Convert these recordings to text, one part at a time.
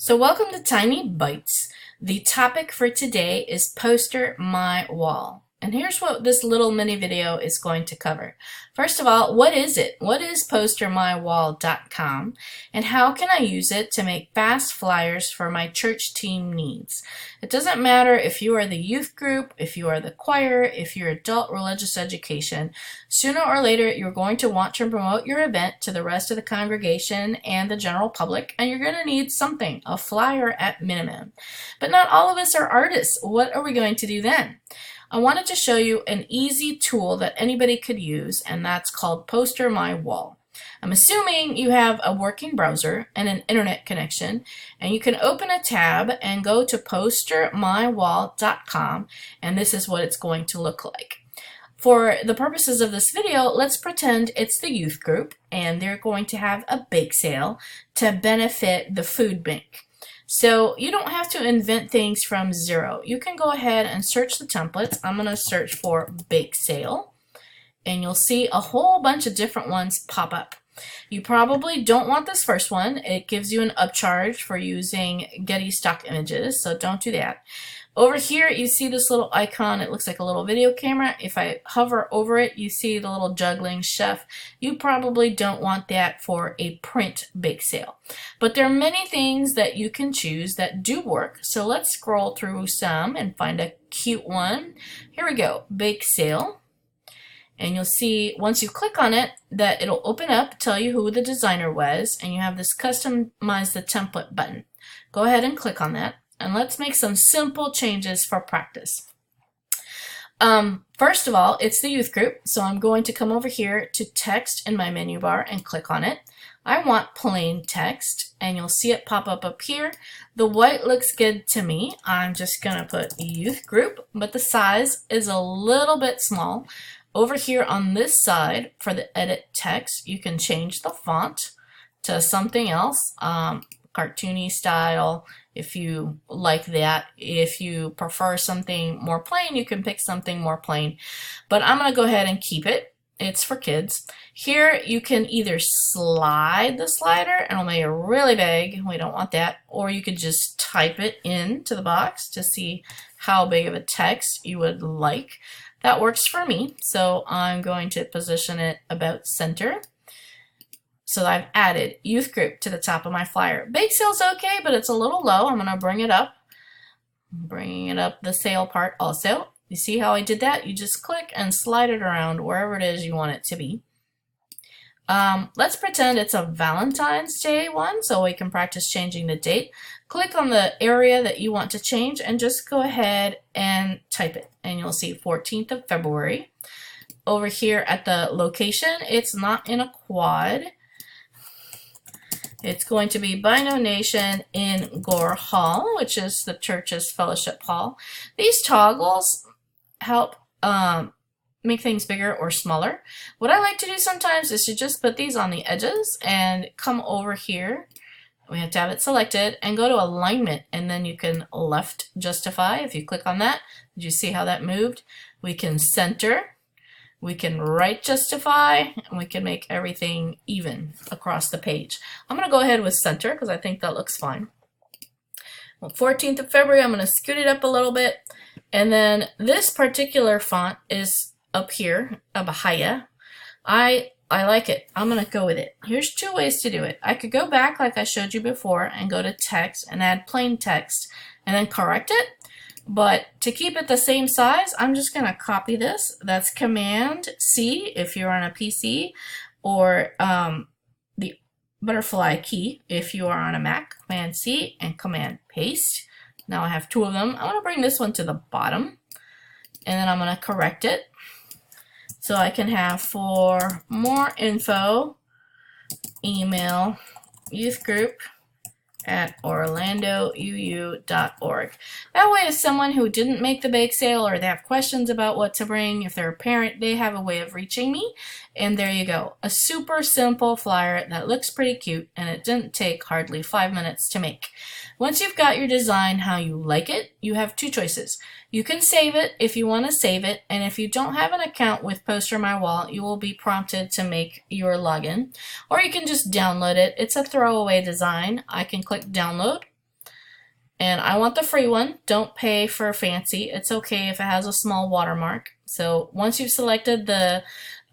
So welcome to Tiny Bytes. The topic for today is Poster My Wall. And here's what this little mini video is going to cover. First of all, what is it? What is postermywall.com and how can I use it to make fast flyers for my church team needs? It doesn't matter if you are the youth group, if you are the choir, if you're adult religious education, sooner or later you're going to want to promote your event to the rest of the congregation and the general public, and you're going to need something, a flyer at minimum. But not all of us are artists. What are we going to do then? I wanted to show you an easy tool that anybody could use, and that's called Poster My Wall. I'm assuming you have a working browser and an internet connection, and you can open a tab and go to postermywall.com, and this is what it's going to look like. For the purposes of this video, let's pretend it's the youth group, and they're going to have a bake sale to benefit the food bank. So you don't have to invent things from zero. You can go ahead and search the templates. I'm going to search for bake sale, and you'll see a whole bunch of different ones pop up. You probably don't want this first one. It gives you an upcharge for using Getty stock images, so don't do that. Over here, you see this little icon. It looks like a little video camera. If I hover over it, you see the little juggling chef. You probably don't want that for a print bake sale. But there are many things that you can choose that do work. So let's scroll through some and find a cute one. Here we go, bake sale. And you'll see once you click on it that it'll open up, tell you who the designer was, and you have this customize the template button. Go ahead and click on that. And let's make some simple changes for practice. First of all, it's the youth group, so I'm going to come over here to text in my menu bar and click on it. I want plain text, and you'll see it pop up here. The white looks good to me. I'm just going to put youth group, but the size is a little bit small. Over here on this side for the edit text, you can change the font to something else, cartoony style, if you like that. If you prefer something more plain, you can pick something more plain. But I'm going to go ahead and keep it. It's for kids. Here you can either slide the slider and it'll make it really big. We don't want that. Or you could just type it into the box to see how big of a text you would like. That works for me. So I'm going to position it about center. So I've added youth group to the top of my flyer. Bake sale's okay, but it's a little low. I'm going to bring it up. Bringing it up the sale part also. You see how I did that? You just click and slide it around wherever it is you want it to be. Let's pretend it's a Valentine's Day one so we can practice changing the date. Click on the area that you want to change and just go ahead and type it. And you'll see 14th of February. Over here at the location, it's not in a quad. It's going to be by donation in Gore Hall, which is the church's fellowship hall. These toggles help make things bigger or smaller. What I like to do sometimes is to just put these on the edges and come over here. We have to have it selected and go to alignment, and then you can left justify. If you click on that, did you see how that moved? We can center. We can right justify, and we can make everything even across the page. I'm going to go ahead with center because I think that looks fine. Well, 14th of February, I'm going to scoot it up a little bit. And then this particular font is up here, Abahaya. I like it. I'm going to go with it. Here's two ways to do it. I could go back like I showed you before and go to text and add plain text and then correct it. But to keep it the same size, I'm just going to copy this. That's Command C if you're on a PC, or the butterfly key if you are on a Mac. Command C and Command Paste. Now I have two of them. I'm going to bring this one to the bottom, and then I'm going to correct it. So I can have for more info, email youth group at orlandouu.org. That way, if someone who didn't make the bake sale or they have questions about what to bring, if they're a parent, they have a way of reaching me. And there you go. A super simple flyer that looks pretty cute, and it didn't take hardly 5 minutes to make. Once you've got your design how you like it, you have two choices. You can save it if you want to save it, and if you don't have an account with Poster My Wall, you will be prompted to make your login. Or you can just download it. It's a throwaway design. I can click download, And I want the free one. Don't pay for fancy. It's okay if it has a small watermark. So once you've selected the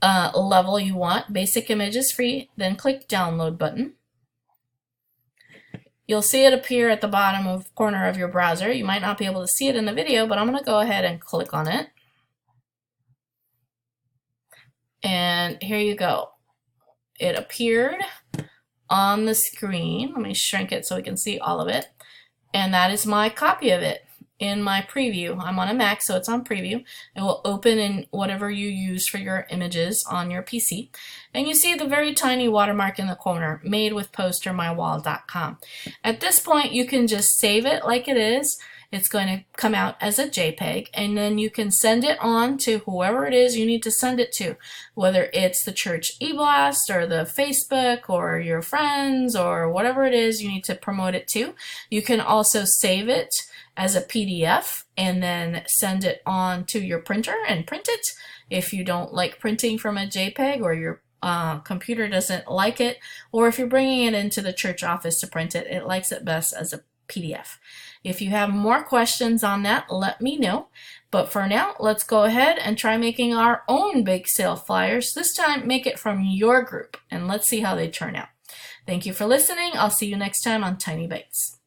level you want, basic image is free, then click download button. You'll see it appear at the bottom of corner of your browser. You might not be able to see it in the video, but I'm going to go ahead and click on it. And here you go. It appeared on the screen. Let me shrink it so we can see all of it. And that is my copy of it in my preview. I'm on a Mac, so it's on preview. It will open in whatever you use for your images on your PC. And you see the very tiny watermark in the corner, made with postermywall.com. At this point, you can just save it like it is. It's going to come out as a JPEG, and then you can send it on to whoever it is you need to send it to, whether it's the church e-blast or the Facebook or your friends or whatever it is you need to promote it to. You can also save it as a PDF and then send it on to your printer and print it if you don't like printing from a JPEG, or your computer doesn't like it, or if you're bringing it into the church office to print it, it likes it best as a PDF. If you have more questions on that, let me know. But for now, let's go ahead and try making our own bake sale flyers. This time, make it from your group, and let's see how they turn out. Thank you for listening. I'll see you next time on Tiny Bytes.